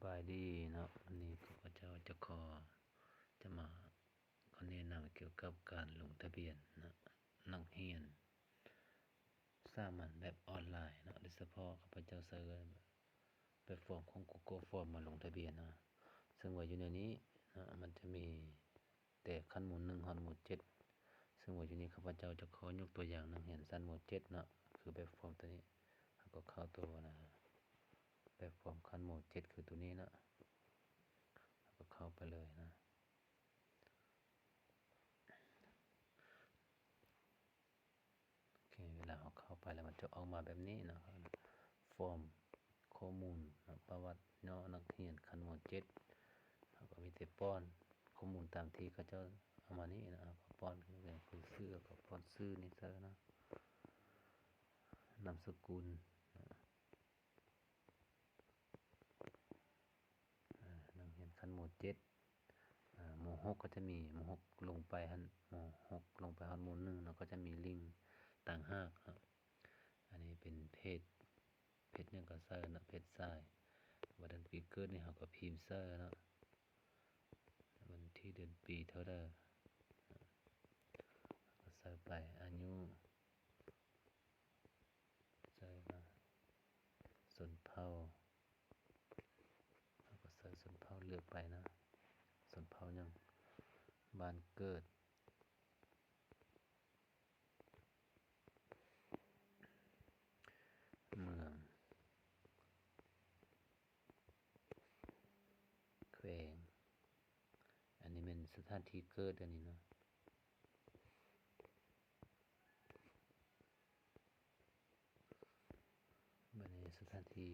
บายดีเนาะวันนี้ข้าพเจ้าจะมาแนะนำเกี่ยวกับการลงทะเบียนนะนักเรียนสามัญแบบออนไลน์เนาะโดยเฉพาะข้าพเจ้าใช้แพลตฟอร์มของ Google Form มาลงทะเบียนนะซึ่งว่าอยู่ในนี้นะมันจะมีแต่ขั้นหมวด1ฮอดหมวด7ซึ่งว่าอยู่นี้ข้าพเจ้าจะขอยกตัวอย่างนักเรียนชั้นหมวด7เนาะคือแบบฟอร์มตัวนี้แล้วก็เข้าตัวนะแบบฟอร์มขั้นหมวด7คือตัวนี้นะแล้วก็เข้าไปเลยนะโอเคเวลาเราเข้าไปแล้วมันจะออกมาแบบนี้นะครับฟอร์มข้อมูลนะประวัติย่อนักเรียนขั้นหมวด7แล้วก็มีแต่ป้อนข้อมูลตามที่เขาเจ้าเอามานี่นะก็ป้อนคือชื่อก็ป้อนชื่อนี่ซะนะนามสกุลนักเรียนขั้นหมวด7หมวด6ก็จะมีหมวด6ลงไปหั่นหมวด6ลงไปฮอดหมวด1แล้วก็จะมีลิงก์ต่างหากครับอันนี้เป็นเพจหยังก็เซิร์ชนะเพจซ้ายวันเดือนปีเกิดนี่เฮาก็พิมพ์เซิร์ชเนาะวันที่เดือนปีเท่าใดก็เซิร์ชไปอายุเซิร์ชมาชนเผ่าแล้วก็เซิร์ชชนเผ่าเลือกไปนะชนเผ่าหยังบ้านเกิดเมืองแขวงอันนี้เป็นสถานที่เกิดอันนี้เนาะบัดนี้สถานที่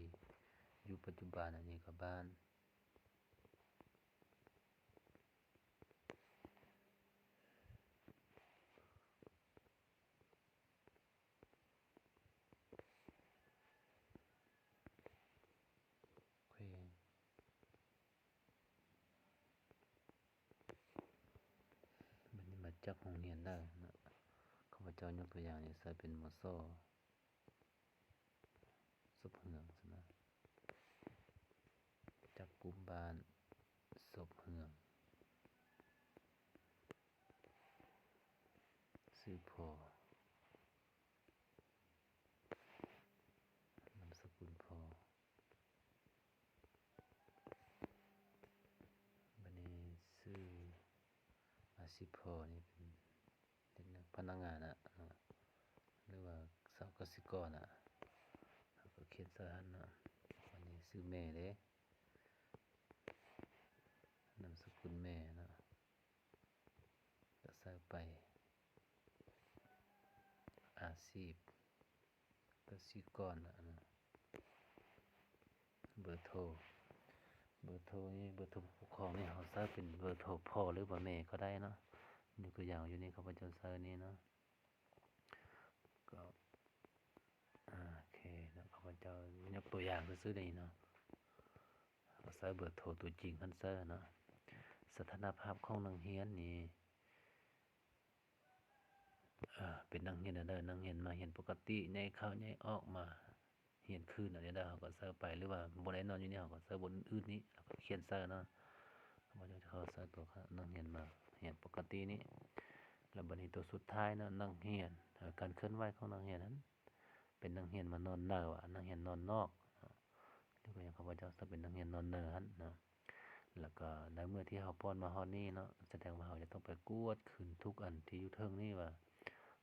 อยู่ปัจจุบันอันนี้ก็บ้านแขวงบัดนี้มาจากโรงเรียนได้นะข้าพเจ้ายกตัวอย่างนี่ใส่เป็นมศศพเฮืองซะนะจากกลุ่มบ้านศพเฮืองชื่อพ่อนามสกุลพ่อบัดนี้ชื่ออาชีพพ่อนี่เป็นพนักงานนะหรือว่าสาวกสิกรนะแล้วก็เขียนใส่หั่นนะวันนี้ชื่อแม่เด้นามสกุลแม่นะก็ใส่ไปอาชีพกสิกรนะเบอร์โทรนี่เบอร์โทรผู้ปกครองนี่เราใส่เป็นเบอร์โทรพ่อหรือว่าแม่ก็ได้เนาะยกตัวอย่างอยู่นี่ข้าพเจ้าใส่นี่เนาะก็โอเคแล้วข้าพเจ้ายกตัวอย่างซื่อๆนี่เนาะเราใส่เบอร์โทรตัวจริงคั่นเซอร์เนาะสถานภาพของนักเรียนนี่เป็นนักเรียนเด้อนักเรียนมาเรียนปกติใหญ่เข้าใหญ่ออกมาเรียนคืนอันนี้เด้อเราก็เสิร์ชไปหรือว่าบ่ได้นอนอยู่นี่เราก็เสิร์ชบนอื่นนี้แล้วก็เขียนเสิร์ชเนาะข้าพเจ้าจะเข้าเสิร์ชตัวนักเรียนมาเรียนปกตินี้แล้วบัดนี้ตัวสุดท้ายเนาะนักเรียนการเคลื่อนไหวของนักเรียนนั้นเป็นนักเรียนมานอนเนอนักเรียนนอนนอกหรือว่าอย่างข้าพเจ้าจะเป็นนักเรียนนอนเนอหั่นเนาะแล้วก็ในเมื่อที่เฮาป้อนมาฮอดนี้เนาะแสดงว่าเฮาจะต้องไปกวดขึ้นทุกอันที่อยู่เทิงนี้ว่า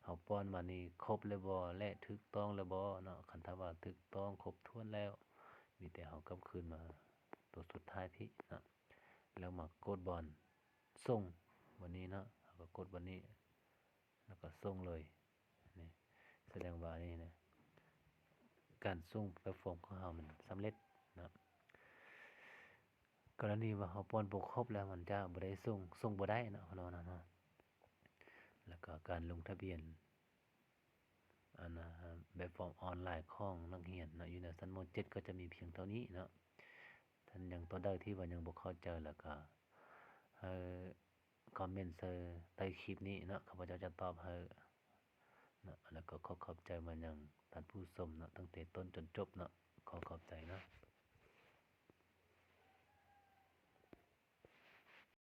เฮาป้อนมานี่ครบแล้วบ่และถูกต้องแล้วบ่เนาะคันถ้าว่าถูกต้องครบถ้วนแล้วมีแต่เฮากลับคืนมาตัวสุดท้ายพี่เนาะแล้วมากดบอนส่งวันนี้เนาะเฮาก็กดวันนี้แล้วก็ส่งเลยนี่แสดงว่านี่นะการส่งแพลตฟอร์มของเฮามันสำเร็จเนาะกรณีว่าเฮาป้อนบ่ครบแล้วมันจะบ่ได้ส่งบ่ได้เนาะเนาะแล้วก็การลงทะเบียนแบบฟอร์มออนไลน์ของนักเรียนเนาะอยู่ในชั้นม.7ก็จะมีเพียงเท่านี้เนาะท่านยังตัวใดที่ว่ายังบ่เข้าใจแล้วก็คอมเมนต์ใต้คลิปนี้เนาะข้าพเจ้าจะตอบให้เนาะแล้วก็ขอบใจมายังท่านผู้ชมเนาะตั้งแต่ต้นจนจบเนาะขอบใจเนาะ